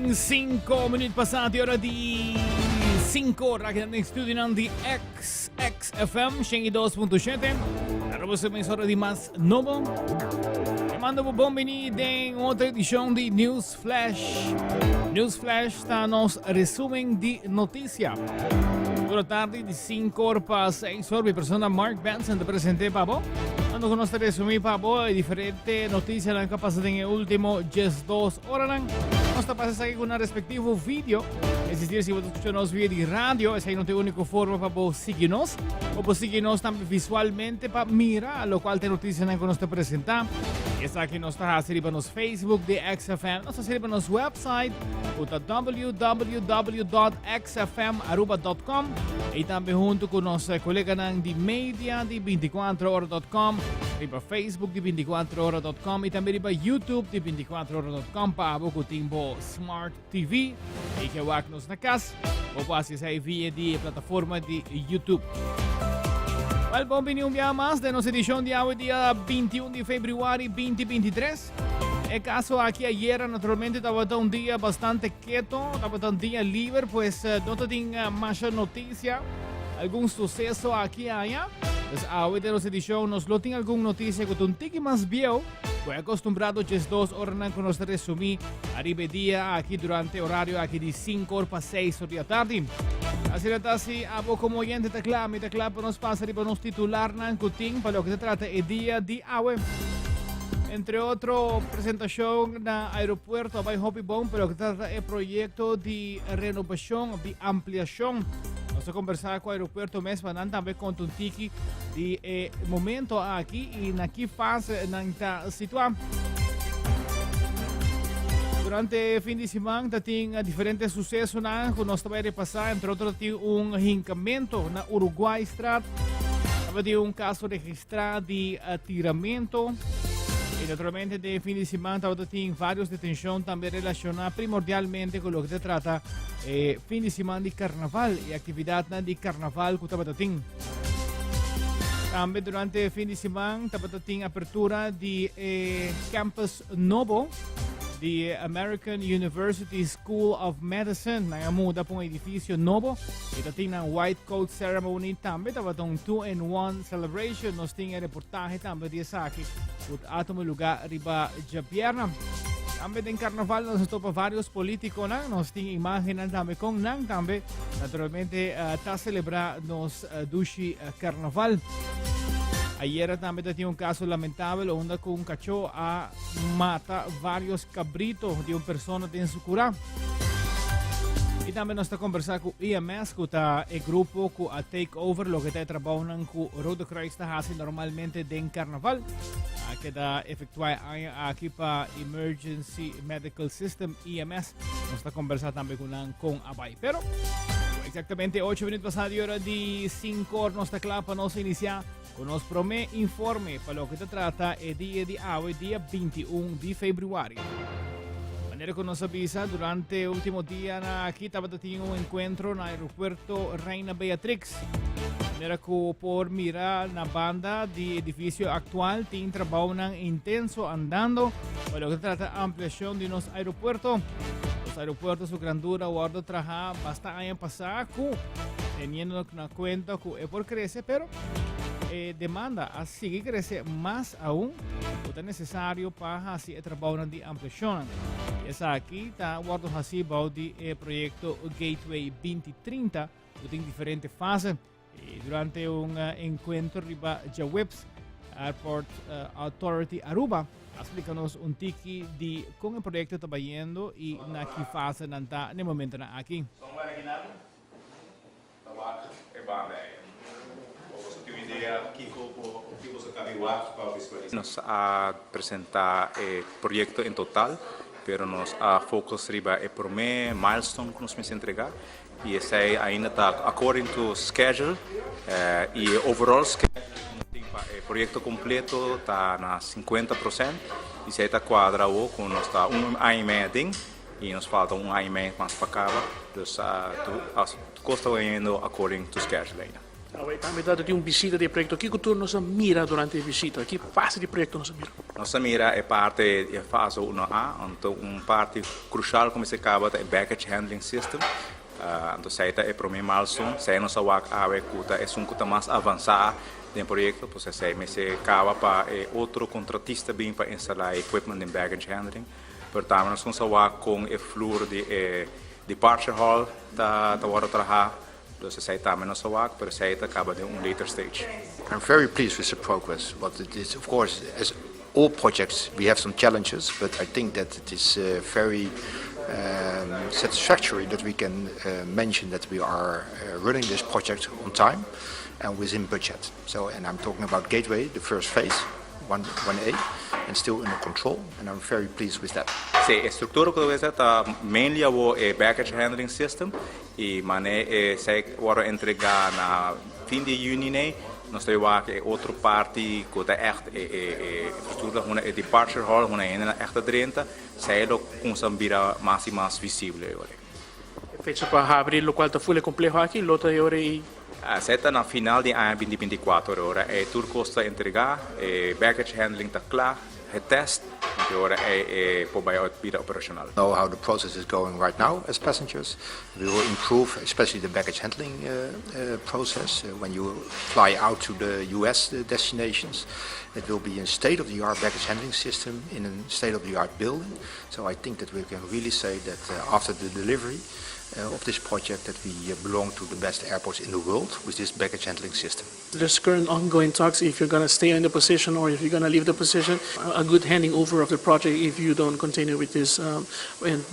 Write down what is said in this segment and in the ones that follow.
Morning, 5 minuti passati, ora di 5 ore che nel studio di XXFM 102.7. Allora siamo in ora di Mas Novo. E mando buon benvenuti in un'altra edizione di News Flash. News Flash sta nos resumen di notizia. Ora tardi di 5 ore pa 6 ore, persona Mark Benson te presente Pabo. Ando con nostra resume Pabo e differenti notizie che sono passate in ultimo 2 ore. Nostra passa con una respectivo video. Existir si vado escuchar nos via di radio, esa non è l'unica forma para seguirnos o para seguirnos también visualmente para mirar lo cual te noticias que nos te presenta. Esa que nos está haciendo nos Facebook de XFM, nos haciendo nos website www.xfmaruba.com e también junto con nos colegas de media de 24horas.com, riba Facebook de 24horas.com e también riba YouTube de 24horas.com para que timbo Smart TV e que va nos na casa o quasi sei via di piattaforma di YouTube. Well, buon benvenuto un dia más de nuestra edición de hoy, día 21 de febrero 2023. El caso aquí ayer, naturalmente, estaba un día bastante quieto, estaba un día libre, pues no tenía más noticia, algún suceso aquí y allá. Pues hoy de nuestra edición nos lo tiene alguna noticia que un tiki más viejo. Fue acostumbrado a 2 horas con nuestro resumí arriba día aquí durante horario aquí de 5 horas para 6 horas de la tarde. Así es así, abo como oyente te clama nos pasa arriba nos titular nan kuting para lo que se trata el día de hoy. Entre otro presentación en aeropuerto by Hopi Bone, pero que trata el proyecto de renovación, de ampliación. Vamos a conversar con el aeropuerto mesmo también con un tiki de momento aquí y en aquí fase en esta situación. Durante el fin de semana, tiene diferentes sucesos que nos va a repasar, entre otros, un hincamiento en Uruguay Strat, un caso registrado de atiramiento. Y naturalmente, de fin de semana, tiene varios detenciones también relacionadas primordialmente con lo que se trata fin de semana de carnaval y actividad de carnaval que tiene. También durante el fin de semana, tiene apertura de campus novo the American University School of Medicine. Nangamuda pong edificio novo. Ito tinang white coat ceremony tambe. Tabatong 2-in-1 celebration. Nos tinga reportaje tambe di sa akin. Ut ato mo lugar riba Japierna. Tambe din carnaval nos topa varios políticos na. Nos tinga imagen tambe kong nang tambe. Naturalmente ta celebra nos dushi carnaval. Ayer también tenía un caso lamentable donde un cachorro mata varios cabritos de una persona en su cura. Y también nos está conversando con IMS, con el grupo que a take over lo que está trabajando con Rode Kruis está haciendo normalmente en carnaval. Que está efectuado aquí para Emergency Medical System IMS. Nos está conversando también con Abay. Pero exactamente 8 minutos pasados de hora de 5 horas nos está claro para nos iniciar con nos promé informe para lo que se trata el día de hoy, día 21 de febrero. De manera que nos avisa, durante el último día aquí estaba teniendo un encuentro en el aeropuerto Reina Beatrix. De manera que por mirar la banda de edificio actual, tiene trabajo intenso andando para lo que se trata de ampliación de nuestro aeropuerto. Los aeropuertos, su grandura, guardo trabajar bastante años pasados, teniendo en cuenta que es por crecer, pero demanda así que crece más aún, es necesario para hacer el trabajo de ampliación. Esa aquí está guardado así para el proyecto Gateway 2030, que tiene diferentes fases. Durante un encuentro riba Jawebs Airport Authority Aruba, explícanos un tiki de cómo el proyecto está yendo y en qué fase está en el momento aquí. Nos ha presentado el proyecto en total, pero nos ha focus riba el primer milestone que nos vamos a entregar y ese ainda está according to schedule y overall schedule. El proyecto completo está a 50% y se está cuadrado con nos está un año y medio y nos falta un año y medio más para acabar. Entonces, tu costa yendo according to schedule ainda. Também dado de visita de projeto, o que tu nos mira durante a visita? Que fase de projeto nos mira? Nossa mira é parte da fase 1A, então parte crucial como se acaba é baggage handling system. Então saída é para mim milestone, saída nossa work ave kuta é um kuta mais avançar no projeto, porque se acaba para outro contratista bem para instalar equipment em baggage handling. Portanto, nós vamos work com o floor de departure hall da hora trabalhar. Dus zij tamen als werk, maar zij acaba de later stage. I'm very pleased with the progress. But it is, of course, as all projects, we have some challenges. But I think that it is very satisfactory that we can mention that we are running this project on time and within budget. So, and I'm talking about Gateway, the first phase, 1A, and still under control. And I'm very pleased with that. Sim, a estrutura que você está mainly o baggage handling system e mané se agora entregar na fim de junho né nós temos aqui outra parte que é echt estrutura uma departure hall uma ainda echt drenta sai lo com sambira mais visível agora. Fecha para abrir o qual está full complexo aqui, lota de hora e Seta na final de ano 2024 ora é tur costa entregar baggage handling está claro test agora para vida operacional. Know how the process is going right now as passengers. We will improve, especially the baggage handling process. When you fly out to the US destinations, it will be a state-of-the-art baggage handling system in a state-of-the-art building. So I think that we can really say that after the delivery of this project that we belong to the best airports in the world with this baggage handling system. There's current ongoing talks if you're going to stay in the position or if you're going to leave the position. A good handing over of the project if you don't continue with this and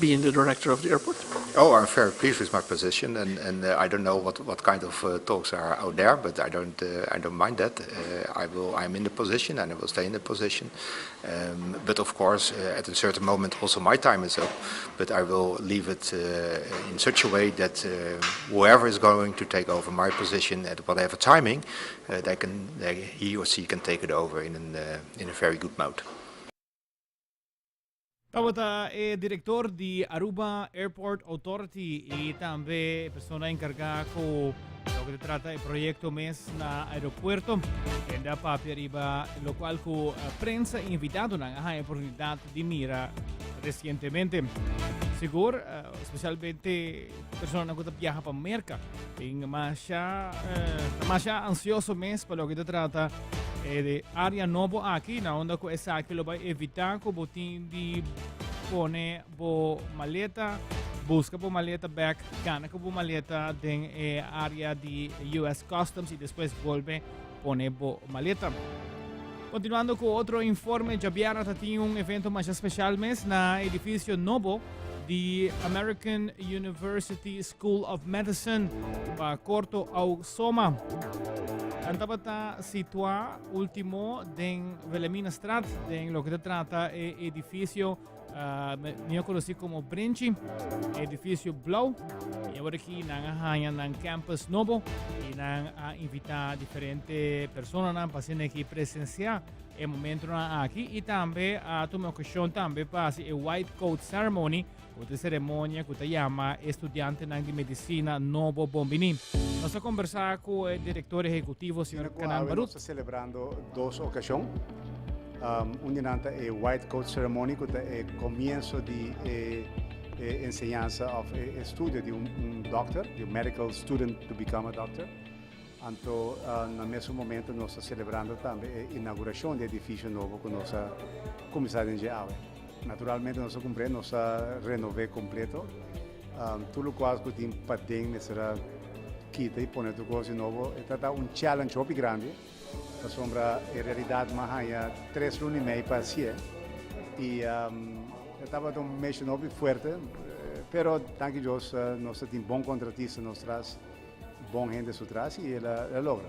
being the director of the airport. Oh, I'm very pleased with my position, and I don't know what kind of talks are out there, but I don't mind that. I'm in the position and I will stay in the position. But of course, at a certain moment, also my time is up. But I will leave it in such a way that whoever is going to take over my position at whatever timing, he or she can take it over in a very good mode. Tawata é diretor de Aruba Airport Authority e também pessoa encarregada com o que trata do projeto MES na aeroporto. Ainda para arriba, lo qual com a prensa invitado na oportunidade de mira recentemente. Seguro, especialmente pessoas que viajam para América, em mais ansioso mês para o que trata de área nova aqui, na onda que essa aqui vai evitar que o botim de pone bo maleta, busca bo maleta back, gana que bo maleta den área de US Customs e depois volve pone bo maleta. Continuando com outro informe, Javiera tem evento mais especial mês na edifício novo de American University School of Medicine para Corto ao Soma. Antapata situado último en Velemina Strat, en lo que se trata de edificio conocido como Brinchi, edificio Blau. Y ahora aquí en el campus nuevo y han invitado diferentes personas para aquí presenciar el momento aquí y también a tomar ocasión también para el White Coat Ceremony, una ceremonia que se llama Estudiante de Medicina Novo Bombini. Vamos a conversar con el director ejecutivo, señor Canan Barut. Estamos celebrando dos ocasiones. Una es el White Coat Ceremony, que es el comienzo de enseñanza of estudio de un doctor, de un medical student to become a doctor. Então, no mesmo momento, nós estamos celebrando também a inauguração do edifício novo com nossa comissária de engenharia. Naturalmente, nós cumprimos nossa renové completo. Tudo quase que tem patente será quita e pôr tudo coisa novo. É challenge muito grande. A sombra é realidade, mas há 3 anos e meio para si. E estava mês novo forte, mas, danke Deus, nós temos bom contratista, nós traz bom gente atrás e ela logra.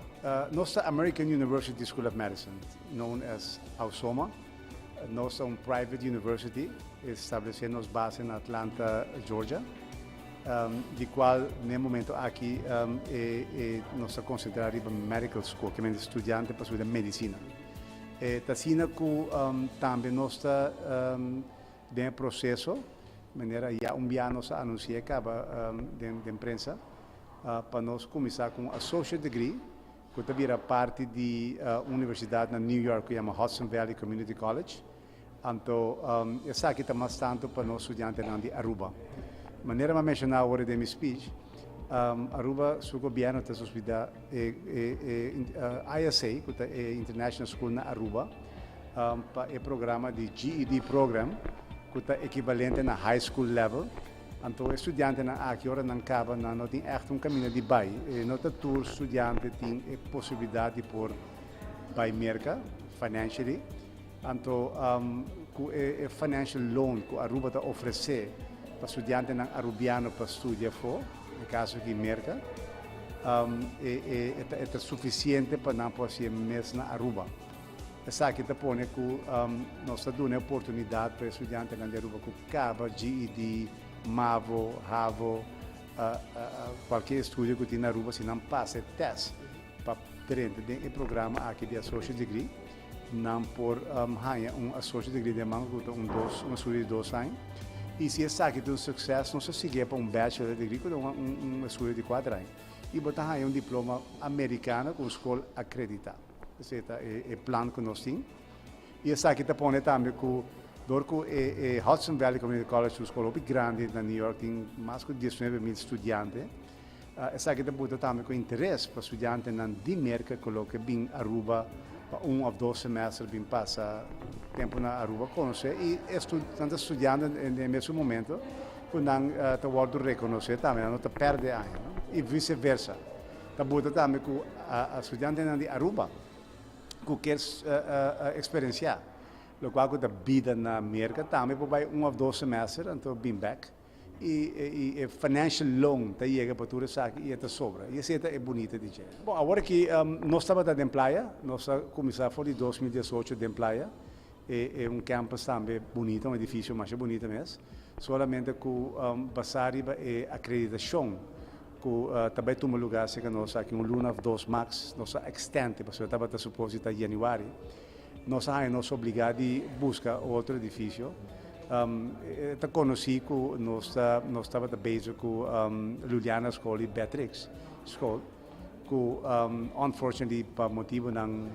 Nossa American University School of Medicine, known as AUSOMA, nossa private university, estabelecendo base em Atlanta, Georgia, de qual, no momento aqui, nós consideramos medical school, que é estudante para estudar medicina. Tacina que também nós tem processo, maneira já dia nós anuncia acaba de imprensa, para nós começar com associate degree que vira parte da universidade na New York, que chama Hudson Valley Community College. Então, essa aqui está mais tanto para nós estudantes de Aruba. De maneira que mencionar agora de meu speech, Aruba, seu governo está hospedado ISA, que é International School na Aruba, para o programa de GED Program, que é equivalente na high school level. Então, estudante aqui ora não cabe, não tem echt caminho de bai. Não tem tour estudante tem a possibilidade de por bai merca financially. Então, com o financial loan que a Aruba está oferecer para estudante arubiano para estudar fora, no caso de merca, é suficiente para não poder mês na Aruba. Essa aqui está pondo que nós estamos dando oportunidade para estudantes na Aruba que acaba GED, MAVO, HAVO, qualquer estúdio que tem na Aruba, se não passa teste para dentro do programa aqui de Associate Degree, não por Associate Degree de mango, um estúdio de 2 anos. E se essa aqui tem um sucesso, nós seguimos para um Bachelor Degree, que é um estúdio de 4 anos. E botar um diploma americano com escola acreditada. Esse é o plano que nós temos. E essa aqui está pondo também que Hudson Valley Community College, uma escola bem grande na New York, tem mais de 19 mil estudantes. Essa aqui está também com interesse para estudantes de América, que vêm a Aruba para 1 ou 2 semestres, vêm passar tempo na Aruba conhecer. E tantos estudantes, nesse momento, que não estão reconhecer também, não estão perdendo anos. E vice-versa. Está também com estudantes de Aruba, que querem experienciar. Lo qual que a vida na América também vai 1 ou 2 semestres, então bem back. E financial loan tá chega para tudo isso aqui e está sobra. E isso é bonito de dizer. Bom, agora que nós estamos em Playa, nós começamos foi em 2018 em Playa. É campus também bonito, edifício mais bonito mesmo. Solamente que passar é acreditação. Que também tem um lugar que nós aqui Luna 2 Max, nós extende, porque estava suposto em janeiro. Nós somos obrigados a buscar outro edifício. Eu conheci que nós estávamos base com Juliana School e Beatrix School, que, unfortunately, por motivo não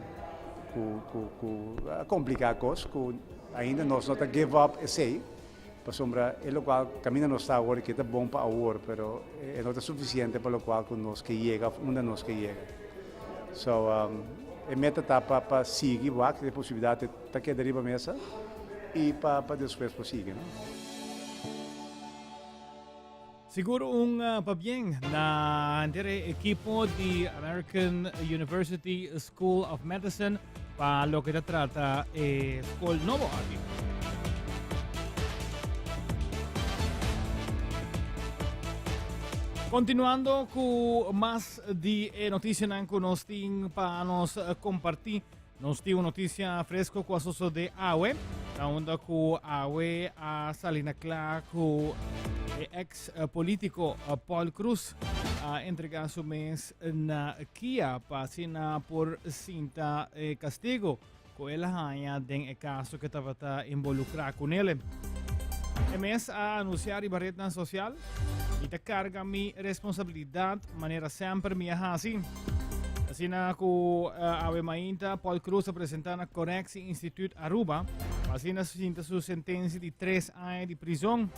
complicado, que ainda nós não give up esse, para sombra, é o qual caminho nós está agora que é bom para agora, mas não é suficiente para o qual nós que chega, onde nós que chega. So, a meta está para seguir, que a possibilidade de estar deriva a mesa e para depois prosseguir. Siguro pa bien na entre equipo de American University School of Medicine para lo que se trata School Novo aquí. Continuando con más de noticias que nos tienen para nos compartir, nos tiene una noticia fresca con asocio de AWE, la onda con AWE a Salina Clark con ex político Paul Cruz entregar su mes na Kia pasina por cinta castigo con el haña den caso que estaba involucrado con él. El mes a anunciar y barreta social y te carga mi responsabilidad manera siempre mi así. Así na ko ave mainta Paul Cruz a presentar na Conex Institute Aruba. Así na su sentencia de 3 años de prisión.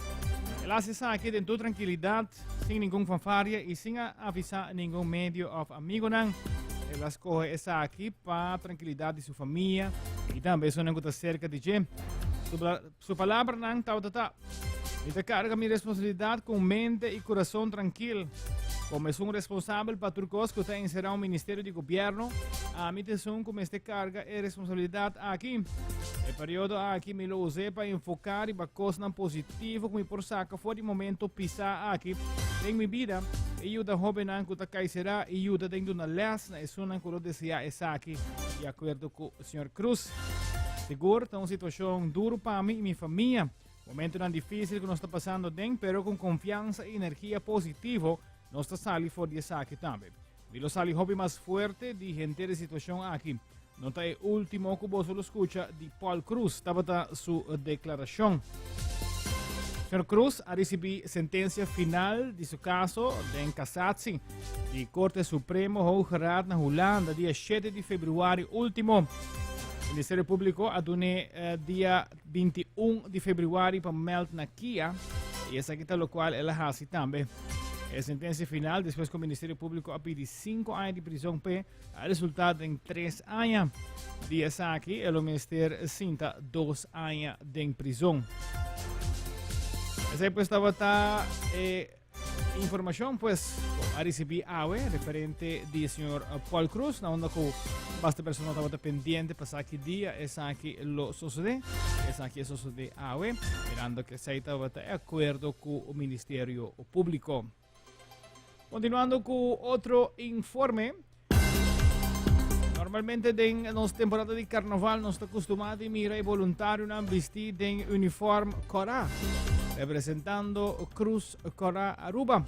Él hace aquí en tu tranquilidad, sin ningún fanfaria y sin avisar a ningún medio of amigo nan. Él escoge esa aquí para tranquilidad de su familia y también son en cerca de Jim. Su palabra nan tauta. Y te carga mi responsabilidad con mente y corazón tranquilo. Como es un responsable para turcos que está encerrado en un ministerio de gobierno, a mí te son como este carga y responsabilidad aquí. El periodo aquí me lo usé para enfocar y para cosas positivas como por saca fue el momento pisar aquí en mi vida. Ayuda joven que está caicera y ayuda dentro de una lesna es una que lo decía es aquí de acuerdo con el señor Cruz. Seguro, está una situación dura para mí y mi familia. Momento tan difícil que nos está pasando dentro, pero con confianza y energía positiva, nos está saliendo fuera de esa aquí también. Y lo sale hobby más fuerte de gente de situación aquí. Nota el último que vos lo escucha de Paul Cruz, estaba su declaración. Señor Cruz ha recibido sentencia final de su caso de casatie de Corte Supremo Hoge Raad na Holanda dia 7 de fevereiro último. O Ministério Público ha donné dia 21 de fevereiro para meld na Kia e essa aqui lo qual ela hasi também. A sentencia final, después que el Ministerio Público ha pedido 5 años de prisión, ha resultado en 3 años. Días aquí, el Ministerio cinta 2 años de prisión. Esa pues estaba información, pues, ha recibido AWE, referente del señor Paul Cruz, na onda que basta persona estaba pendiente para saber qué día es aquí lo sucede. Es aquí eso sucede AWE, mirando que se estaba de acuerdo con el Ministerio Público. Continuando con otro informe, normalmente en las temporadas de carnaval nos está acostumbrado a mirar voluntario a vestir en uniforme Corá, representando Cruz Corá Aruba.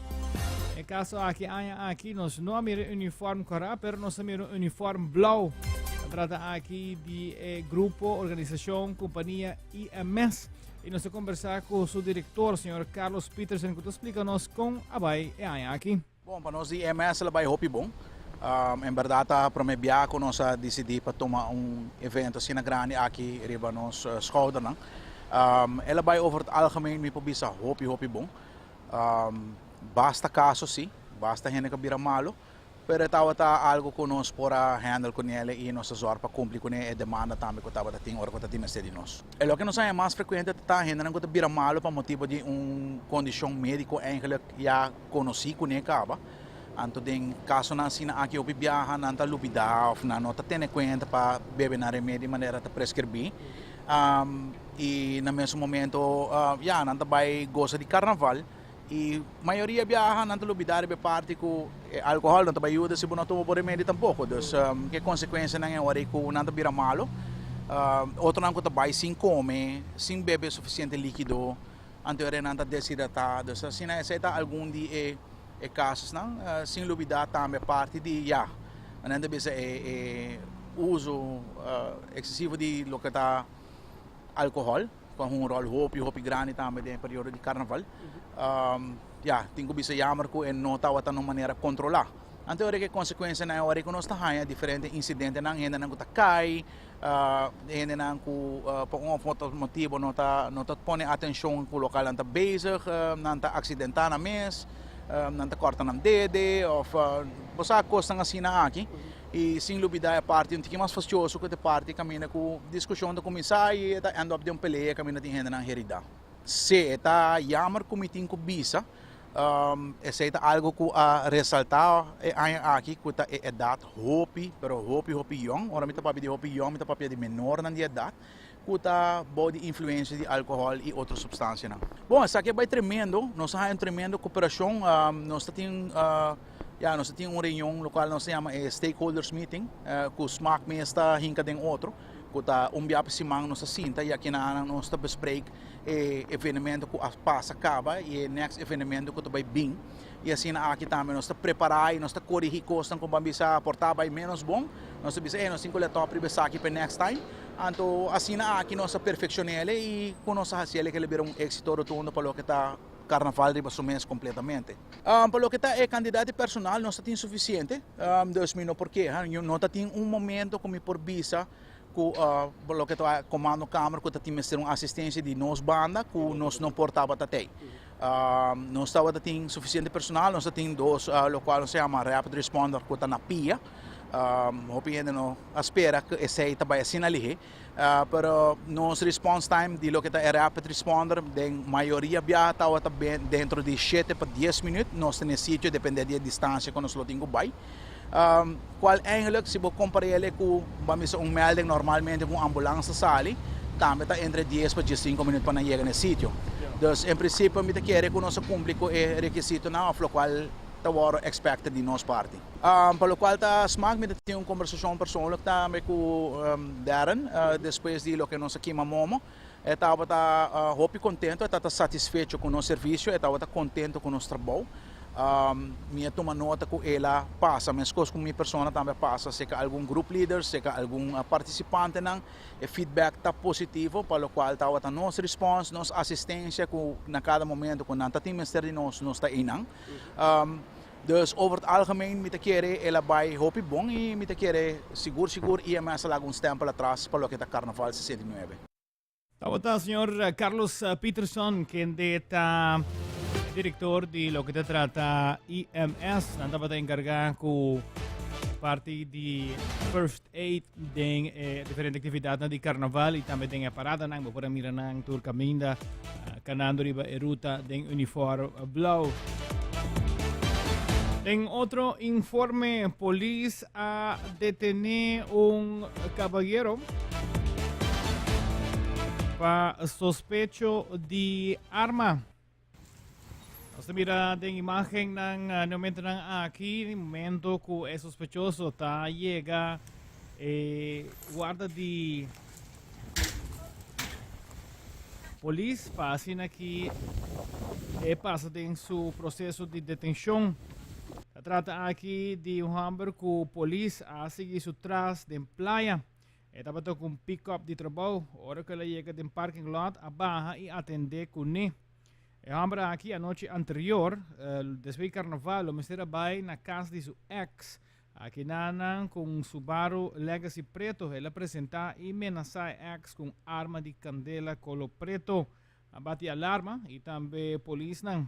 En el caso aquí nos no mira uniforme Corá, pero nos mira uniforme blau. Se trata aquí de grupo, organización, compañía IMS. Y nos vamos a conversar con su director, señor Carlos Petersen, que explica-nos com abay aqui. Bom, para nós de MS ela vai hopi bom. Em verdade, para me biar com nós decidir para tomar evento assim na grande aqui riba nos schouder não. Ela vai over het algemeen me pobisa hopi bom. Basta caso sim, basta gente que vira malo. Pero tawa algo que nós para handle com ele e nossa zorra para cumprir com ele demanda também que tawa tem hora que tem de nós. É o que nós é mais frequente tá gente não que vira malo para motivo de condição médico eigenlijk já conheci com ele acaba. Anto tem caso na sina aqui o bibiaha na anta lupida of na nota tem conta para beber na remédio maneira de prescrever. E no mesmo momento já nanta vai gosta de carnaval. E a maioria viaja não lubidar be parte com álcool não te ajuda se não toma por remédio tampouco. Então, que consequência não é hora que não te vira malo. Outro não te vai sem comer, sem beber suficiente líquido, anterior não te desidratado. Então, se não é algum de casos não, sem lubidar também parte de já. Não deve ser uso excessivo de lo que tá álcool. Com rol hopi grande também no período de carnaval. Tenho que bisa jammer ko en nota wata no maneira controlar. Ante ore que consequência na hora que nós tá diferente incidente nang henda nang kutakay, henda nang ku pong foto motivo nota pone atenção ku lokal nanta bezig, nanta accidentar na mes, nanta corta ng dede of basta costa nga sina aqui. E sem lubida a parte um pouquinho mais fastidioso que a parte caminha com discussão do comissário e end up de peleia caminha de renda na herida. Se está jammer comitim com bisa, esse é algo que a ressaltar aqui que a edad hopi, pero hopi young, ora mita papi de hopi young, mita papi de menor na edad, que a body influência de álcool e outras substâncias. Bom, essa aqui vai tremendo, nós temos tremendo cooperação, nós temos nós temos reunião local nós chama stakeholders meeting, que o SMAC me está hinca de outro, que está biap simang nós sinta e aqui na nós está bespreek evenemento que passa acaba e next evenemento que vai bem e assim aqui também nós está preparar e nós está corrigir costas com bambisa portar vai menos bom nós está nós temos que top pribesa aqui para next time então assim aqui nós perfeccionar e com nossa hacienda que libera êxito rotundo para o que está carnaval de Basumens completamente. Para o que está é candidato personal, não está suficiente. Não porque não tem momento como por visa que o que está comando câmara que tem uma assistência de nós banda que nós não portava até. Nós estava tem suficiente personal, nós tem dois lo qual se chama rapid responder que está na pia. Hoping no espera que esse vai assim ali. Pero nos response time de lo que é rapid responder, de maioria viaja dentro de 7 para 10 minutos, nós temos sítio depende da distância que nós temos vai. Qual eigenlijk se você comparar ele com melding normalmente com ambulância sali, também está entre 10 para 15 minutos para chegar nesse sítio. Então, em princípio, me quer que nosso público é requisito na of qual tawaro expected de nossa parte. Para o qual tá SMAC me tem uma conversação pessoal também com Darren, depois de lo que nós aqui mamamo, estava hope contento, estava satisfeito com o nosso serviço, estava contento com o nosso trabalho. minha toma nota que ela passa, mas coisas com minha persona também passa, se que algum group leader, se que algum participante não, e feedback tá positivo, para o qual tá a nossa response, nossa assistência na cada momento, quando nanta team de nós está inang. Dus over het algemeen, met de keren, ela vai hopi bom e met de keren, seguro, e a massa lá um stempel atrás para o que tá Carnaval 69. Estamos señor Carlos Peterson, quien está director de lo que te trata IMS. Nanda ba tayo encargado con parte de first aid de diferentes actividades na di Carnaval y también de parada nang para mirar nang tour caminda canando riba e ruta de uniforme blau. En otro informe, policía ha detenido un caballero para sospecho de arma. Basta mira den imagen ng momento ng aquí, el momento que es sospechoso ta llega guarda de policía pasin aquí pasa en su proceso de detención. Se trata aquí de un hombre que la policía ha seguido su tras de playa. Estaba con un pick-up de trabajo. Ahora que le llega del parking lot, abaja y atende con él. El hombre aquí, anoche anterior, después del carnaval, lo mistera vai na casa de su ex. Aquí nanan con un Subaru Legacy preto. Él presenta y amenaza a ex con arma de candela color preto. Abate alarma y también policía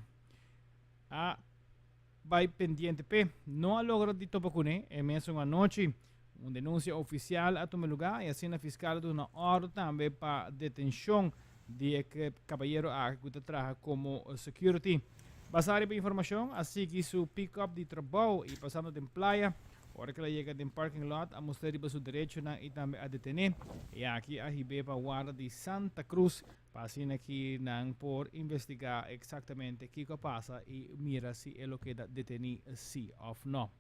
vai pendiente pe. No ha logrado de topo con él. Mesmo anoche. Una denuncia oficial a tomar lugar y así la fiscal de una orden también para detención de que caballero que trabaja como security. Basado en información, así que su pick-up de trabajo y pasando de playa, ahora que le llega del parking lot, a mostrar su derecho y también a detener. Y aquí a Hibeba Guarda de Santa Cruz, pasen aquí por investigar exactamente qué pasa y mira si es lo que detenido sí o no.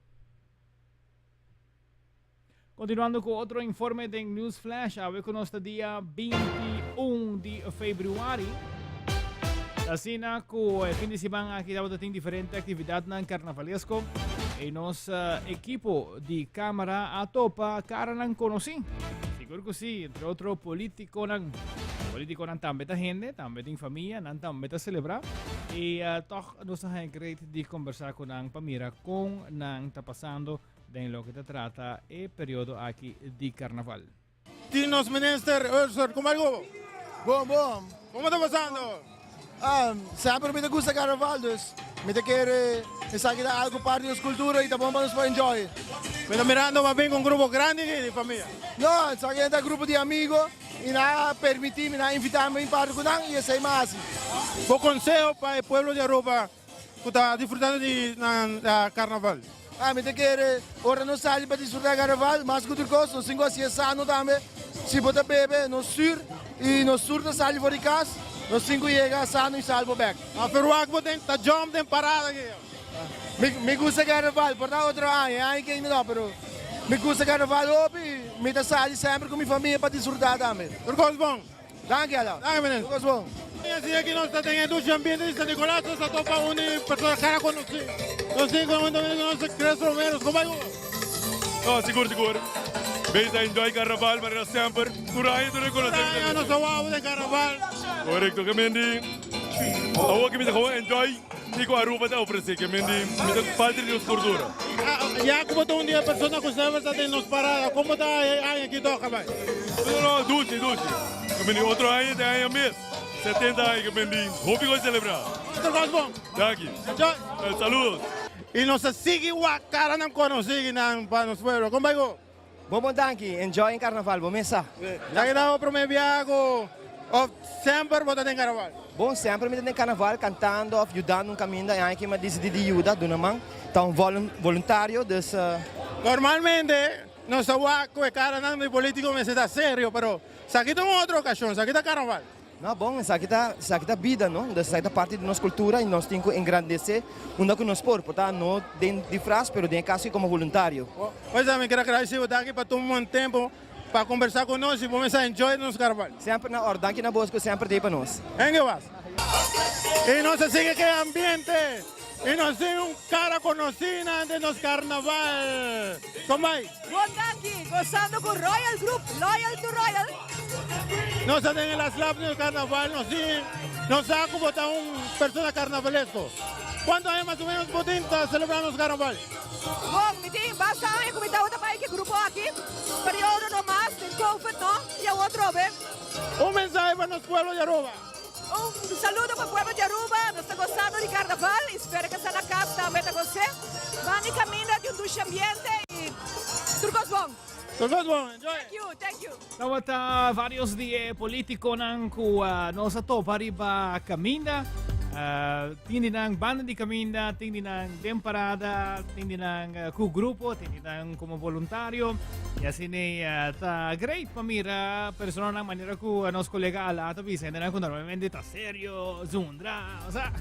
Continuando con otro informe de News Flash, a ver con nuestro día 21 de febrero. Así que el fin de semana aquí estamos teniendo diferentes actividades carnavalesco y nuestro equipo de cámara a topa cara não conocí. Seguro que sí, entre otros políticos también gente, también tem familia, también está celebrar y toch nos ha great de conversar con la pamira con nang está pasando de lo que te trata el periodo aquí de carnaval. Tinos Minister Urser, como algo? Bom. Como está passando? Sempre me gusta carnaval, dus me quer essa aqui algo parte da cultura e tá bom para enjoy. Me está mirando más bien con un grupo grande de familia. No, essa aqui é um grupo de amigos e na permitir, na invitar-me em parte com nang e sei mais. ¿Qué consejo para el pueblo de Aruba que está disfrutando de carnaval? Me quer ora não sai para desfrutar carnaval, mas que outra coisa, nós temos que sano também. Se botar bebê, nós sur e nós surta sai fora de casa, nós temos que chegar sano e salvo back. A Peruac botem tá jump tem parada aqui. Me gusta carnaval, por dar outro ano que ainda não, pero me gusta carnaval hoje, me tá sai sempre com minha família para desfrutar também. Turcos bom. Danke, Alain. Danke, Minister. Turcos bom. Así aquí nos está teniendo un ambiente de San Nicolás, nos está topa una persona cara conocida. Nos cinco momentos nos tres romeros, ¿cómo hay? Oh, siguro. Veis a enjoy carnaval, pero siempre curai tu reconocer. Ya nos awabo de carnaval. Correcto, que mendi. Ahora que me dejó enjoy, digo a Aruba te ofrece que mendi, me da falta de cordura. Ya como está un día persona que se está en nos parada, ¿cómo está ahí aquí toca, vai? No, dulce. Que mendi otro año de año mes. 70 años que mendi. Hope que celebrar. Turcos bom. Daqui. Saludos. Y nos sigue cara não consigo para nos pueblos. ¿Cómo hay? Bom, danke. Enjoy em carnaval, bom mesa. Ya que estamos para meu viago, sempre vou ter carnaval. Bom, sempre me tem carnaval cantando, ajudando um caminho aí que me decidi de ajuda, do namang. Então, voluntário, dus... Normalmente, no se va con cara de político, me está serio, pero aquí tem outra ocasião, aqui está carnaval. Não, bom, isso aqui tá vida, não? Isso aqui tá parte da nossa cultura e nós temos que engrandecer onde que nós por, portanto, não dentro de frase, mas dentro caso como voluntário. Pois é, me quero agradecer por estar aqui para tomar um tempo para conversar conosco e começar a enjoy nosso carnaval. Sempre na ordem, aqui na Bosco, sempre tem para nós. Venga, vas. Y no se sigue que ambiente y nos tiene un cara conocida de los carnaval. ¿Cómo hay? Aquí, gozando con Royal Group, Loyal to Royal. Nos hacen en las labs del carnaval, nos ha como un persona carnavalesco. ¿Cuántos años más o menos potentes celebramos carnaval? Bom, miti, basta kami kumita uta pa que grupo aqui. Periodo no más del COVID, ¿no? Y a otro, ¿ve? Un mensaje para los pueblos de Aruba. Un saludo para el pueblo de Aruba, nos está gozando de carnaval. Espero que está na casa também com você. Van y camina de un dulce ambiente y turcos bom. Turcos bom, enjoy. Thank you. Tawat varios di politiko nang ku no sa to pari ba Caminda. Tindi ng banda di Caminda, tindi ng temparada, tindi ng ku grupo, tindi ng como voluntario. Y así ta great pamira persona ng manera ku nos colega ala ta bisa na ku normalmente ta serio, zundra, o sea,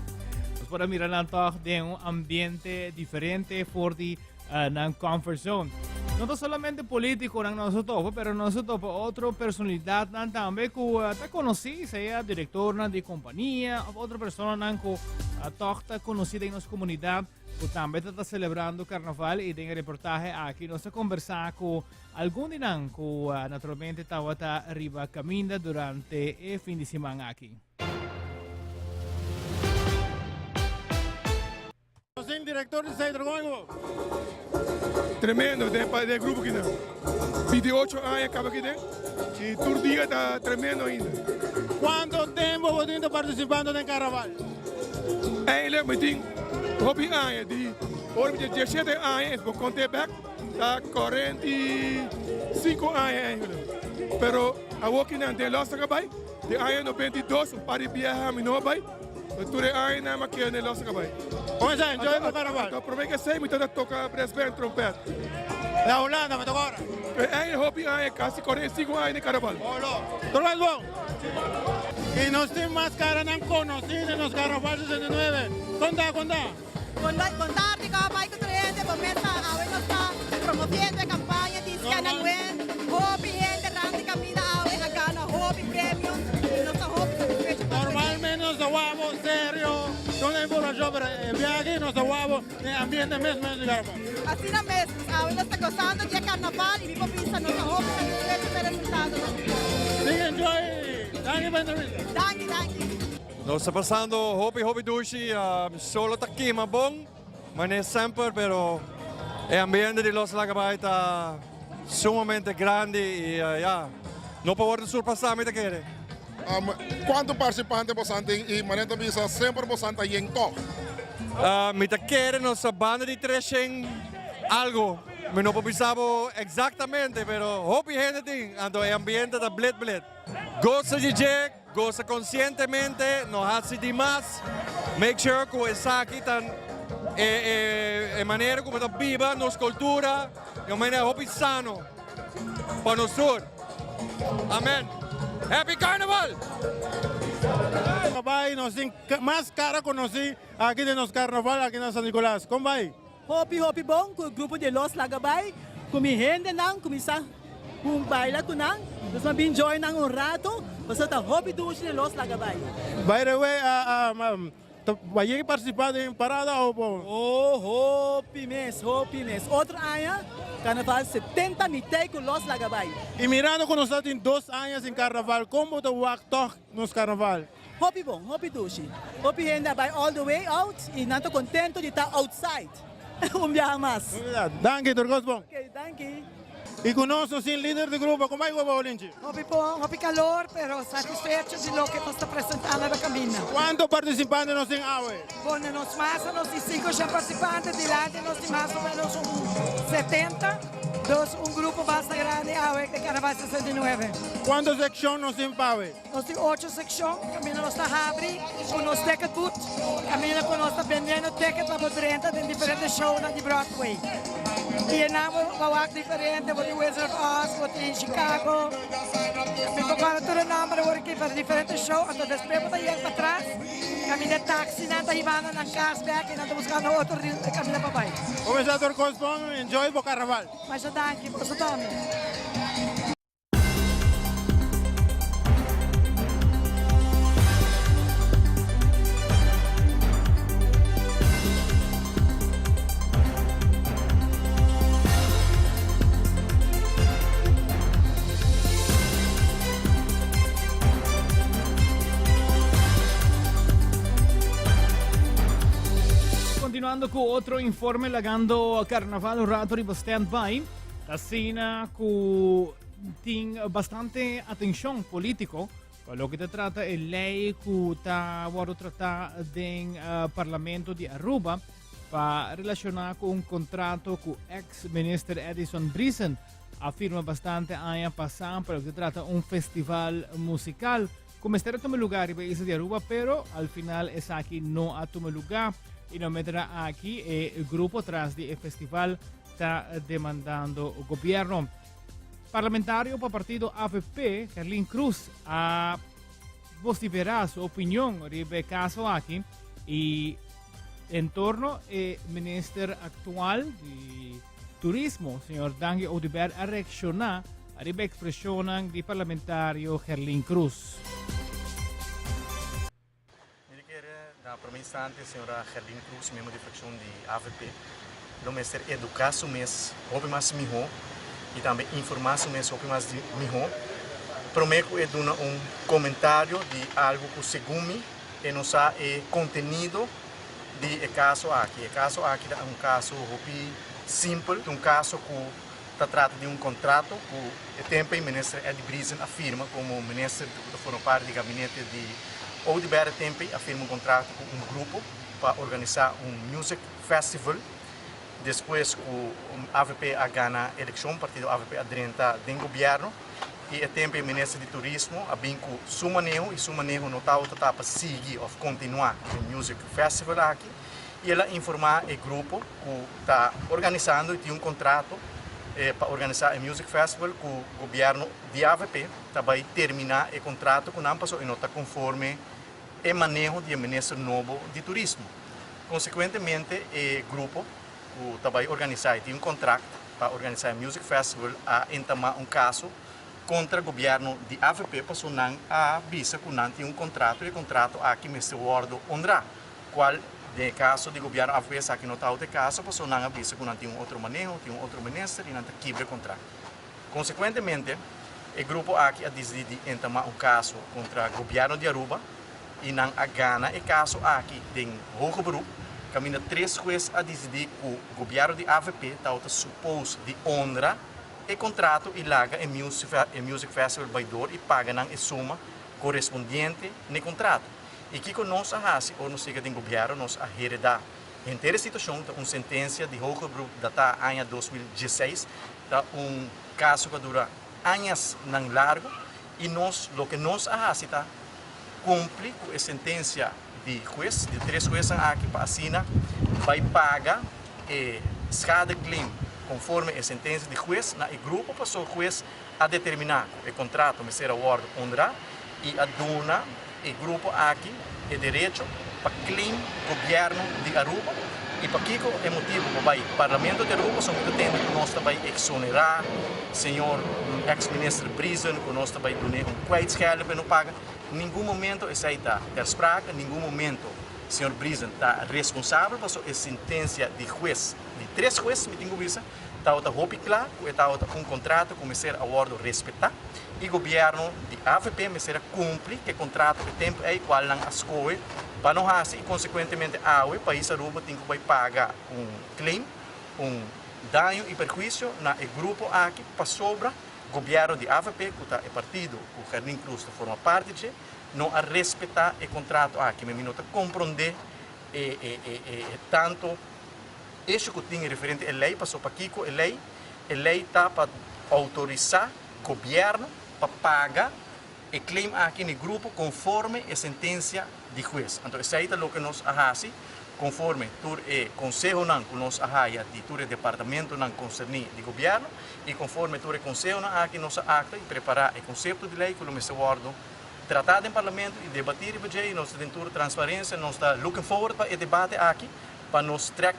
nos para mirar lang to de un ambiente diferente for the ng comfort zone. No solamente político ng nosotros, pero nosotros otra personalidad ng también que te conocí, sea director de compañía, otra persona ng que está conocida en nuestra comunidad, que también está celebrando carnaval y en el reportaje aquí nos conversar con algún dinang que naturalmente estaba arriba caminando durante el fin de semana aquí. Soy el director de Centro Congo. Tremendo, del grupo aqui, né? 28 anos acaba aqui, né? E todo dia está tremendo ainda. ¿Cuánto tiempo vos estás participando en el carnaval? Eigenlijk meteen hobby aan die hoor je 17 anos, vou contar back, tá 45 anos eigenlijk. Pero a aqui na de lossa acabei, de ano 92 um par de viajar me não vai. Tu de ano na maquia de lossa acabei. ¿Cómo está? Enjoy el carnaval. Então promete que sei, então toca presbítero trompete. La Holanda me tocó ahora. É hobby aan quase 45 anos de carnaval. Turcos bom. Y nos tiene más cara nan conocidos en los carnaval 69. Conta. Contar de cada país que trae, por mesa, a ver, está promoviendo la campaña de Scanagüen, hobby, gente, rande, camina, a ver, acá, hobby, premios, no está hobby. Normalmente nos aguamos serio, no le emborrachó, pero el viaje nos aguamos en ambiente mismo de carnaval. Así na mesmo, a ver, está gozando de carnaval y vivo pisa, no está hobby, no está resultado. Big enjoy, thank you for the reason. Thank you. Nós está passando hobby dushi, solo está aqui, mas bom, mas não é sempre, pero o ambiente de Los Lagabay está sumamente grande e não pode surpassar, me te quer. ¿Cuántos participantes vos tem y maneta visa sempre vos anta y en todo? Me te quer, nossa banda de treching algo, me não pensava exatamente, pero hobby gente tem, ando o ambiente está blit. Goza de jeito, goza conscientemente, não hace demais, make sure que está aqui tan maneira como está viva, nossa cultura, de uma maneira hobby sano para nós todos. Amém. Happy Carnival! Cabay, nos tiene más cara conocí aquí de los carnaval aquí en San Nicolás. ¿Cómo va? Hopi bom, com o grupo de Los Lagabay, com mi gente nang, começar com baila com nang, nós vamos enjoy nang rato, você está hopi dushi de Los Lagabay. By the way, ¿vaya a participar en parada o por? Oh, hopi mes. Outro ano, carnaval 70 mitei com Los Lagabay. Y mirando con nosotros en 2 años en carnaval, ¿cómo te va a nos carnaval? Hopi bom, hopi dushi. Hopi gente vai all the way out e não estou contente de estar outside. Viaja mais. Danke, Turcos bom. Ok, thank you. Y con nosotros, sin líder de grupo, ¿cómo hay huevo, Olinchi? Hopi bom, hopi calor, pero satisfecho de lo que nos está presentando na camina. ¿Cuántos participantes nos tienen AWE? Bueno, nos más, nos 5 já participantes, de lá nos tem mais ou menos 70, um grupo bastante grande, de Carnaval 69. ¿Cuántas secciones nos tienen PAWE? Nós temos 8 secções, caminho nós está abre, com nos ticket boot, caminho com nós está vendendo ticket para brenta em diferentes shows na de Broadway. E namo bawak diferente, vou de Wizard of Oz, vou de Chicago. Me tocaram todo o nome, vou aqui para diferentes shows, então depois vou ir para trás, caminho de táxi, na Taibana, na cashback, e na buscando outro caminho para baixo. ¿Cómo está, Turcos bom? Enjoy o carnaval. Mas já dá aqui, posso dar. Continuando con otro informe lagando carnaval un rato riba stand-by. La scena con bastante attenzione politico. Quello che tratta è lei che sta trattando del Parlamento di Aruba per relazionare con un contratto con ex ministro Edison Brisen. Afirma bastante anni passati per che tratta un festival musical. Come sta a lugar in paese di Aruba, però al final è aquí non a tume lugar e non metterà aquí e il gruppo tras di festival sta demandando il governo. Parlamentario per partito AVP, Carlin Cruz, ha vociferado su opinione ribe caso aquí y en torno al ministro actual di turismo, signor Dangi Odiber, a reaccionar a ribe expresione di parlamentario Carlin Cruz. Na primeiro instante, a senhora Carlin Cruz, membro de fracção de AVP, o ministro educação mês, houve mais melhor e também informação mês, houve mais melhor. Prometo é dar comentário de algo que segundo e não sa é conteúdo de caso aqui. O caso aqui é caso simples, caso que trata de contrato que o tempo o ministro Ed Brisen afirma como ministro que forma parte do gabinete de Odiber tempo afirma contrato com grupo para organizar music festival. Depois o AVP a ganha eleição, partido AVP adrenta do governo e o tempo o ministro de turismo a vinco seu manejo e seu manejo não está para seguir ou continuar o music festival aqui. E ela informar o grupo que está organizando e tem contrato para organizar o music festival que o governo de AVP vai terminar o contrato com não passou e não está conforme e manejo do ministro novo de turismo. Consequentemente, o grupo que vai organizar tem contrato para organizar o Music Festival a entamar caso contra o governo de AVP para não avisa que não tem contrato e o contrato aqui me se guarda honrar. Qual de caso do governo AVP aqui não está o caso para não avisa que não tem outro manejo, tem outro ministro e não está quebra o contrato. Consequentemente, o grupo aqui a decidir entamar caso contra o governo de Aruba e não a gana e caso aqui tem hoge beroep, caminha 3 juízes a decidir que o governo de AVP está suposto de honrar o contrato e larga o music festival baidor e paga a suma correspondente no contrato. E que nós fazemos, ou nós chega do governo, nós heredar a inteira situação, uma sentença de hoge beroep data ano 2016, caso que dura anos não largo e nós, o que nós fazemos cumpre com a sentença de juiz, de 3 juízes aqui para assinar, vai pagar escada claim conforme a sentença de juiz, o grupo passou o juiz a determinar o contrato me será award honrar e a dona o grupo aqui o direito para claim governo de Aruba e para que é motivo para o Parlamento de Aruba só muito tempo que nós também exonerar senhor ex-ministro Brisen que nós também donar kwijtschelden para não pagar. Em nenhum momento essa está ter sprake, em nenhum momento o senhor Brisen está responsável por a sentença de juiz, de 3 juízes, me tenho visto, está roupa claro, está contrato que me será award respeitar e o governo de AVP me será cumprir que contrato o tempo é igual não as coisas para não fazer e consequentemente o país Aruba tem que pagar claim, dano e perjuízo na grupo aqui para sobra governo de AVP, que é o partido que o Carlin Cruz forma parte de, não a respeitar o contrato aqui, me minuto compreender tanto isso que tem referente à lei, passou para aqui, a lei está para autorizar o governo para pagar e claim aqui no grupo conforme a sentença de juiz. Então, isso é o que nós fazemos, conforme o conselho que nós fazemos de o departamento concernido de governo e conforme o conselho aqui nós acta e preparar o conceito de lei que nós guardo tratado em parlamento e debatir e nós temos transparência, nós está looking forward para o debate aqui para nós trazer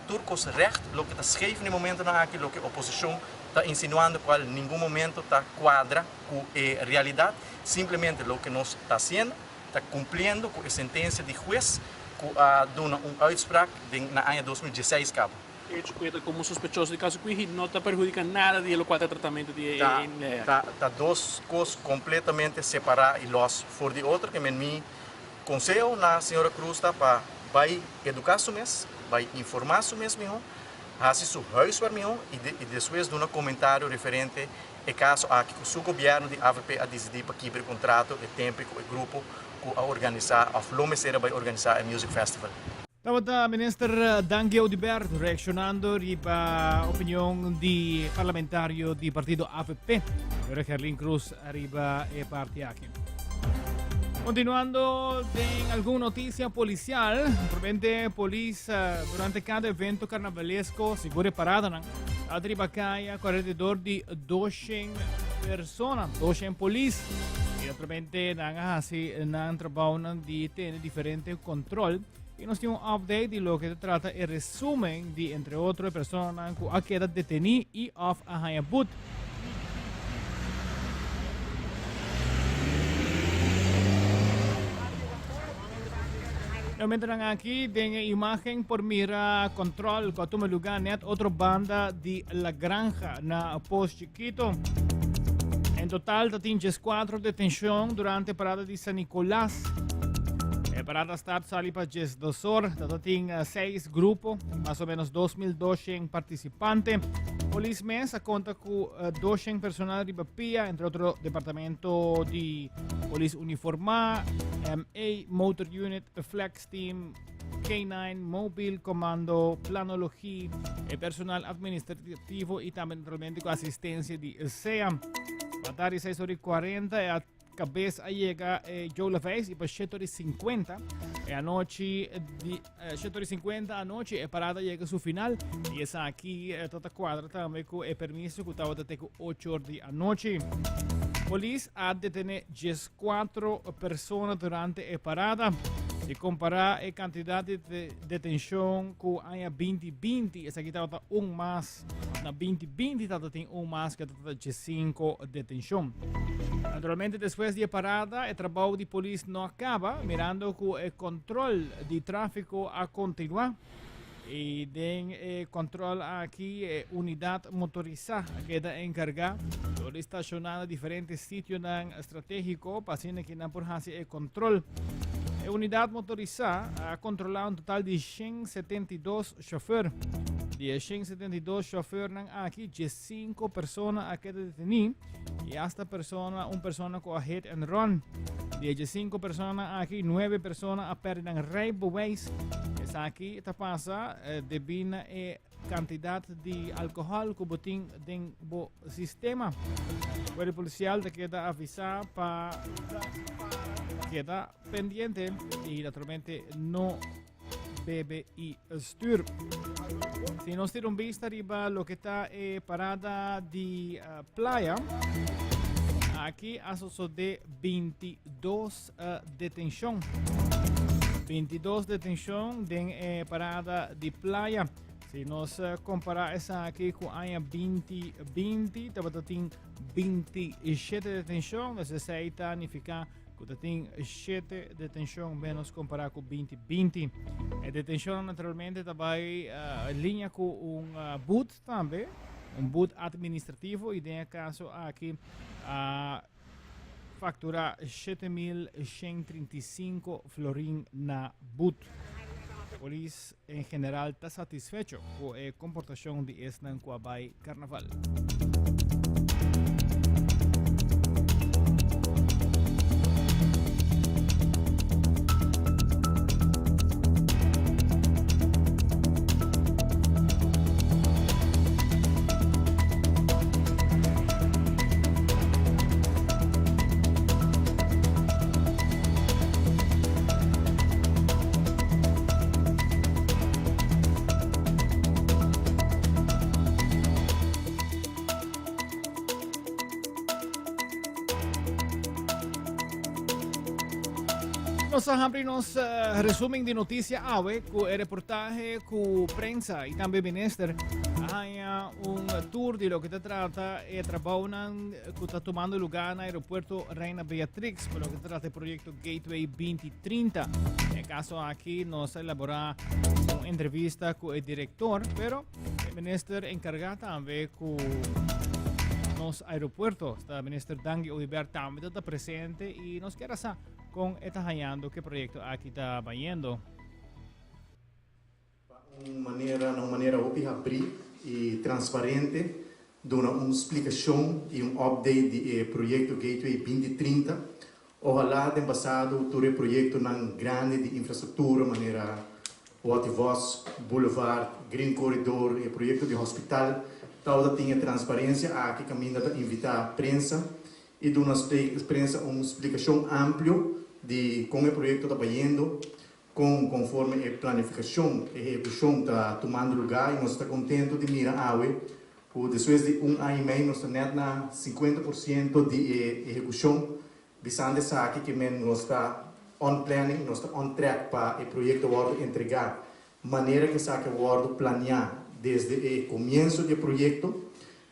tudo correto, o que está escrito no momento aqui, o que a oposição está insinuando qual em nenhum momento está quadra com a realidade, simplesmente o que nós está fazendo, está cumprindo com a sentença de juiz que dona uitspraak na ano 2016 cabo. Hecho cuenta como sospechoso de caso que não está perjudicando nada de lo qual é tratamento de Tá 2 coisas completamente separadas e los for de outro que me conselho na senhora Cruz está para vai educar-se mês vai informar su mesmo, hace su huiswerk mesmo e depois dar um comentário referente ao caso a que o seu governo de AVP a decidir para quebrar o contrato de tempo com o grupo que a organizar, a Flomesera vai organizar o Music Festival. Dapat Minister Dangy Audibert reaccionando riba opinion di parlamentario di partito AVP, Herlin Cruz arriba e parte aquí. Continuando en alguna noticia policial, probablemente polis durante cada evento carnavalesco sicure parada ng arriba kaya alrededor di 200 persona, 200 polis. E naturalmente nangahasi ng trabaho ng di differente control. Y nos tiene un update de lo que se trata el resumen de, entre otras personas que han quedado detenidas y off a Hayabut. Nuevamente aquí den imagen por mira control con tu lugar net otra banda de La Granja na Post Chiquito. En total tinges 4 detención durante parada de San Nicolás. Parada start sali para 2 horas, dating 6 grupos, más o menos 2.200 participantes. Police Mesa conta con 200 personal de Bapia, entre otros departamento de Police Uniformada, MA, Motor Unit, Flex Team, K9, Mobile, Comando, Planología, personal administrativo y también realmente con asistencia de SEAM. Batari 6 horas y 40 cabeça llega Joe LaFace e para 7h50 anoche 7h50 anoche a parada chega ao final e essa aqui toda quadra também com o permisso que estava até 8 horas da noite. Police ha detenido 4 pessoas durante a parada. Se comparar a quantidade de detenção com a 2020, essa aqui estava mais. Na 2020 estava tem mais que de 5 detenção. Naturalmente, depois da parada, o trabalho de polícia não acaba, mirando que o controle de tráfego a continuar. E tem controle aqui, unidade motorizada, que está encarregada de estacionar em diferentes sítios estratégicos, para que não por fazer controle. A unidade motorizada a controlar um total de 172 chauffeurs. De 172 chauffeurs aqui, 5 pessoas aqui detenidas e esta pessoa, uma pessoa com a hit and run. De 5 pessoas aqui, 9 pessoas a perder rijbewijs. Essa aqui está passa devido a quantidade de álcool que botin dentro do sistema. O policial te queda avisar para queda pendiente y naturalmente no bebe y stuur. Si nos tira un vista arriba lo que está parada de playa, aquí asocio de 22 detención. 22 detención de parada de playa. Si nos compara esa aquí con año 2020, tem 27 detención, eso significa que tem 7 detenção menos comparado com 2020. A detenção naturalmente também em linha com boot também, boot administrativo e em caso aqui facturar 7.135 florin na boot. Polis em geral está satisfecho com a comportação de este Cuabay Carnaval. Nos abrimos resumen de noticia AWE con el reportaje con prensa y también minister. Hay un tour de lo que se trata el trabajo que está tomando lugar en el aeropuerto Reina Beatrix, por lo que se trata del proyecto Gateway 2030. En el caso aquí nos elabora una entrevista con el director, pero el minister encargado también con los aeropuertos. El minister Dangy Audibert también está presente y nos quiere saber con esta hallando qué proyecto aquí está vayendo. Uma maneira open abrir e transparente, dando uma explicação e um update do projeto Gateway 2030. Ojalá, no passado, todo o projeto grande de infraestrutura, maneira Wativos, Boulevard, Green Corridor, o projeto de hospital, toda tinha transparência, aqui caminha a invitar a prensa e dar uma explicação ampla de como o projeto está indo, conforme a planificação e a execução está tomando lugar, e nós estamos contentes de mirar a depois de ano e meio, nós estamos na 50% de execução, visando essa aqui que nós está on planning, nós está on track para o projeto entregar, maneira que essa que planear desde o começo do projeto,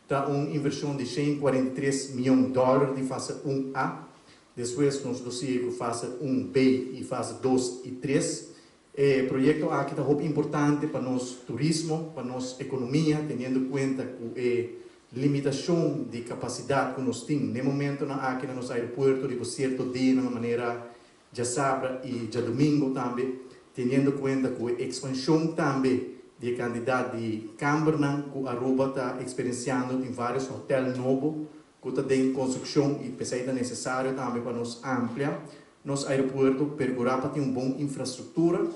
está uma inversão de $143 milhões de fase 1A, depois nós conseguimos fase 1B e fase 2 e 3. O projeto aqui está muito importante para nosso turismo, para nossa economia, tendo em conta que a limitação de capacidade que nós temos no momento aqui no nosso aeroporto, de certo dia, de uma maneira já sábado e já domingo também, tendo em conta que a expansão também de quantidade de câmara que a Aruba está experienciando em vários hotéis novos, que está em construção e precisa necessário também para nós ampliar nosso aeroporto, para ter uma boa infraestrutura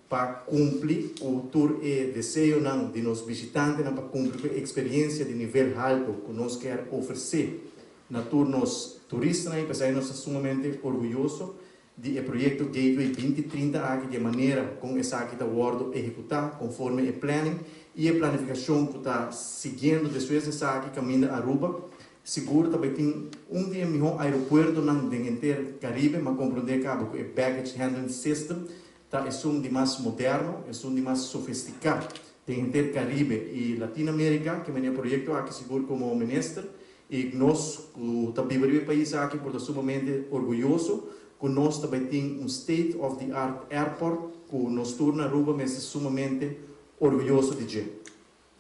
para cumprir o tour e desejo de nossos visitantes, para cumprir a experiência de nível alto que nós queremos oferecer na tour nos turistas, e para nós sumamente orgulhosos do projeto Gateway 2030 aqui de maneira como essa aqui está executar conforme o planning e a planificação que está seguindo depois essa aqui caminha a Aruba. Seguro também tem dia melhor aeroporto no inteiro Caribe, mas compreender que o baggage handling system está de mais moderno, de mais sofisticado. Tem inteiro Caribe e Latinoamérica, que é um projeto aqui seguro como ministro, e nós também vivemos país aqui por sumamente orgulhoso, que nós também temos state of the art airport, que nos torna Aruba mas sumamente orgulhoso de gente.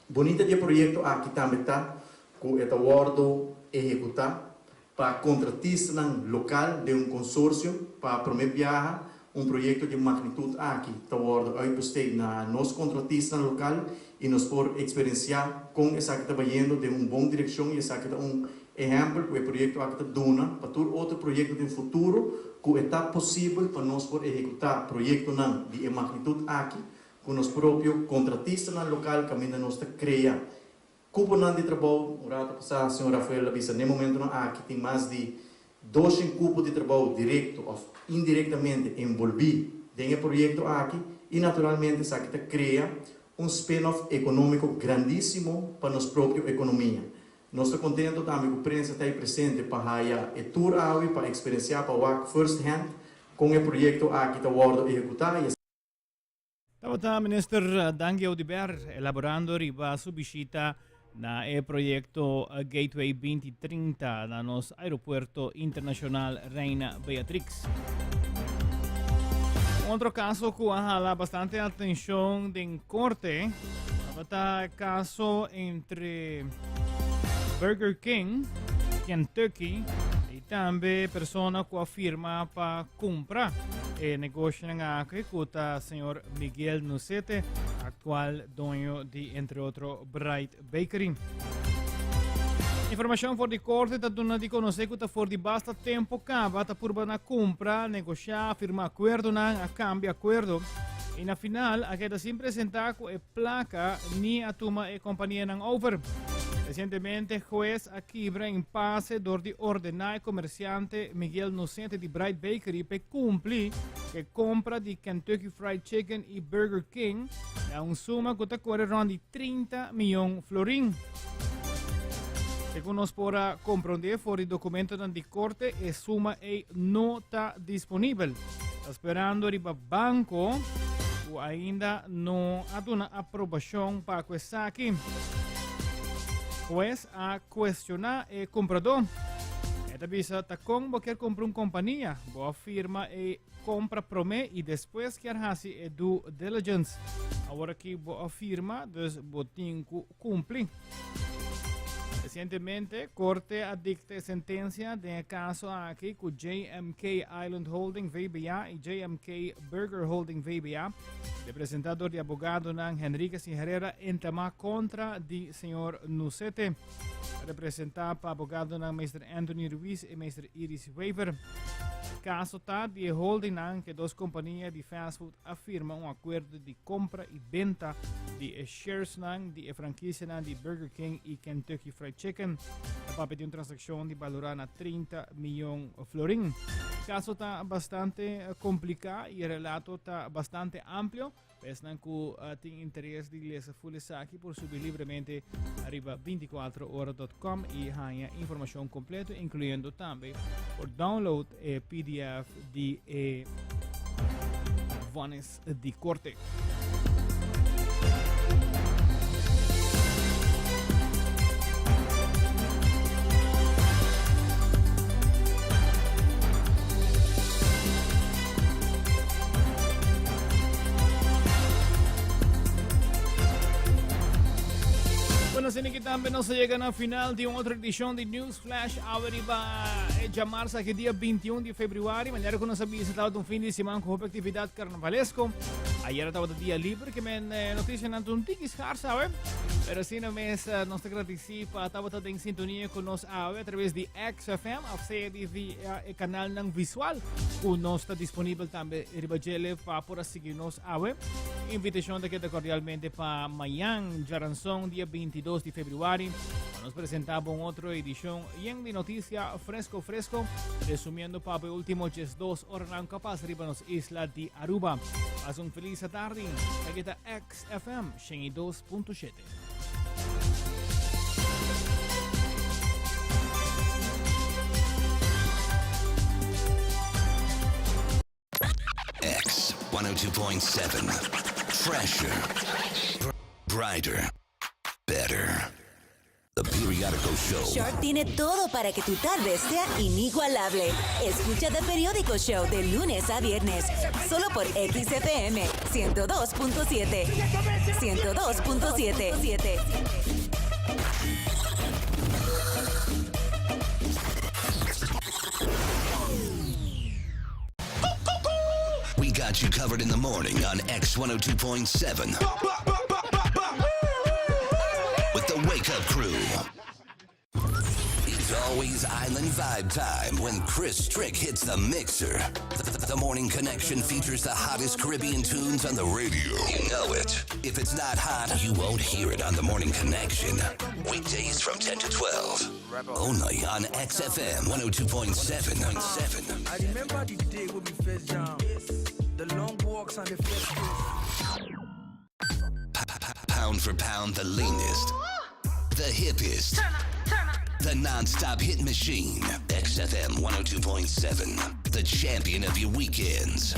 Bonita de projeto aqui também está, que é o executar para contratista local de consórcio para promover projeto de magnitude aqui, está uitbesteed na nosso contratista local e nos por experienciar com essa que está indo de boa direção e essa que está exemplo que o projeto aqui está dando para todo outro projeto de futuro que está possível para nós por executar projeto de magnitude aqui com nosso próprio contratista local que ainda nós está criando. Cupo de trabalho, o rata passada, a senhora Rafael avisa, no momento aqui tem mais de 12 cupos de trabalho direto ou indiretamente envolvido nesse projeto aqui e naturalmente isso aqui cria spin-off econômico grandíssimo para nossa própria economia. Nós estamos contentes também que a prensa está aí presente para a tour para experienciar para o first hand com o projeto aqui está executado. Estava o Ministro Dangue Odiber elaborando riba sua visita na projeto Gateway 2030 na nosso aeroporto internacional Reina Beatrix. Outro caso que hala bastante atenção em corte é o caso entre Burger King, Kentucky e também pessoa que afirma para comprar o negócio nga que o senhor Miguel Nocete, actual dueño de, entre outros, Bright Bakery. Informação for de corte está dando de conhecer que for de basta tempo cava está por na compra, negociar, firmar acordo a cambio acordo e na final a queda sempre apresentar com a placa ni a tuma e companhia ng over. Recentemente, juez aquibra em passe de ordenar comerciante Miguel Nocente de Bright Bakery para cumprir que compra de Kentucky Fried Chicken e Burger King a uma suma que está correndo de 30 milhões florin. Segundo nos pora compreender, for o documento de corte, a suma não está disponível. Esperando que o banco ainda não há uma aprovação para essa aqui. Pues a questionar o comprador. Esta visa está com qualquer comprar uma companhia, boa firma e compra promê e depois quer fazer due diligence. Agora que boa firma, dus botinho cumprir. Recientemente, Corte dicta sentencia de caso aquí con JMK Island Holding VBA y JMK Burger Holding VBA. Representador de abogado Henriquez y Herrera entama contra di señor Nucete. Representado para abogado Mr. Anthony Ruiz y Mr. Iris Weaver. Caso está de holding que dos compañías de fast food afirman un acuerdo de compra y venta de shares de franquicia de Burger King y Kentucky Fried Chicken. Para pedir una transacción de valor a 30 millones florín. El caso está bastante complicado y el relato está bastante amplio. Pensan que tienen interés de leer full aquí por subir libremente arriba 24horas.com y hay información completa, incluyendo también por download PDF de Vanes de Corte. Bueno, sin que también nos llegan al final de otra edición de News Flash. Ahora va a llamarse aquí día 21 de febrero. Mañana que nos ha visitado un fin de semana con actividad carnavalesco. Ayer estaba el día libre, que me noticia un tiquis hard, ¿sabes? Pero si no me nos participa, estaba en sintonía con nos a través de XFM, o sea, de canal visual. Uno está disponible también en para por seguirnos a web. Invitación de que cordialmente para Mayang, Jaranzón, día 22 de febrero. Nos presentamos otra edición de noticia fresco, resumiendo para el último 2 horas capaz arriba nos isla de Aruba. Haz un feliz tarde, aquí está XFM 2.7. X 102.7. Fresher. Brighter. Better. The Periódico Show. Shark tiene todo para que tu tarde sea inigualable. Escucha The Periódico Show de lunes a viernes, solo por XFM 102.7. 102.7. We got you covered in the morning on X 102.7. With the Wake Up Crew. It's always island vibe time when Chris Strick hits the mixer. The Morning Connection features the hottest Caribbean tunes on the radio. You know it. If it's not hot, you won't hear it on the Morning Connection. Weekdays from 10 to 12. Only on XFM 102.7. I remember the day when we first jam. The long walks on the first Pound for pound, the leanest, the hippest, the non-stop hit machine. XFM 102.7, the champion of your weekends.